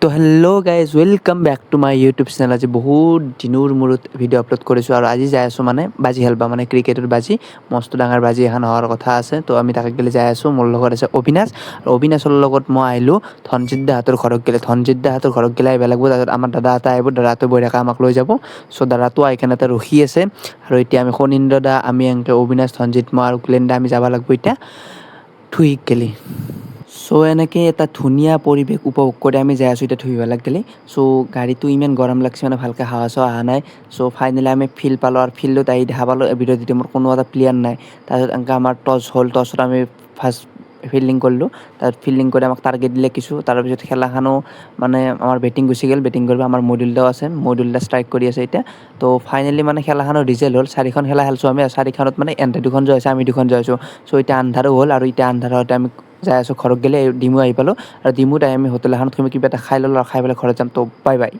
তো hello' guys welcome back to my YouTube channel. আজি বহুত দিনৰ মূৰত ভিডিঅ' আপলোড কৰিছোঁ আৰু আজি যাই আছোঁ মানে বাজি খেলবা, মানে ক্ৰিকেটৰ বাজি মস্ত ডাঙৰ বাজি এখন হোৱাৰ কথা আছে। তো আমি তাকে গেলে যাই আছোঁ। মোৰ লগত আছে অবিনাশ, আৰু অবিনাশৰ লগত মই আহিলোঁ ধনজিৎ দাহঁতৰ ঘৰত গেলে। ধনজিৎ দাহঁতৰ ঘৰত গেলে আহিব লাগিব। তাৰপিছত আমাৰ দাদা এটা আহিব, দাদাটো বহি থাকে আমাক লৈ যাব। চ' দাদাটো আহি কেনে এটা ৰখি আছে, আৰু এতিয়া আমি ফণীন্দ্ৰ দা, আমি এনেকৈ অবিনাশ, ধনজিৎ, মই আৰু কুলেন দা আমি যাব লাগিব এতিয়া থুইক গেলি। চ' এনেকৈ এটা ধুনীয়া পৰিৱেশ উপভোগ কৰি আমি যাই আছোঁ এতিয়া ধুইবেলাক গেলি। চ' গাড়ীটো ইমান গৰম লাগছে, মানে ভালকৈ হাৱা চাৱা অহা নাই। চ' ফাইনেলি আমি ফিল্ড পালোঁ, আৰু ফিল্ডত আহি দেখা পালোঁ ভিডিঅ' যদি মোৰ কোনো এটা প্লেয়াৰ নাই। তাৰপিছত এনেকৈ আমাৰ টছ হ'ল, টছত আমি ফাৰ্ষ্ট ফিল্ডিং কৰিলোঁ। তাৰপিছত ফিল্ডিং কৰি আমাক টাৰ্গেট দিলে কিছু, তাৰপিছত খেলাখনো মানে আমাৰ বেটিং গুচি গ'ল। বেটিং কৰিব আমাৰ মইদুল দাও আছে, মইদুল দা ষ্ট্ৰাইক কৰি আছে এতিয়া। তো ফাইনেলি মানে খেলাখনৰ ৰিজাল্ট হ'ল 4খন খেলা খেলিছোঁ আমি, আৰু 4খনত মানে এহেঁতে 2খন জয় আমি 2খন জয়ছোঁ। চ' এতিয়া আন্ধাৰো হ'ল, আৰু এতিয়া আন্ধাৰ হওঁতে আমি যাই আছোঁ ঘৰত গেলে। ডিমু আহি পালোঁ, আৰু ডিমুত আহি আমি হোটেল এখনত কিবা এটা খাই ল'লোঁ, আৰু খাই পেলাই ঘৰত যাম। তো বাই বাই।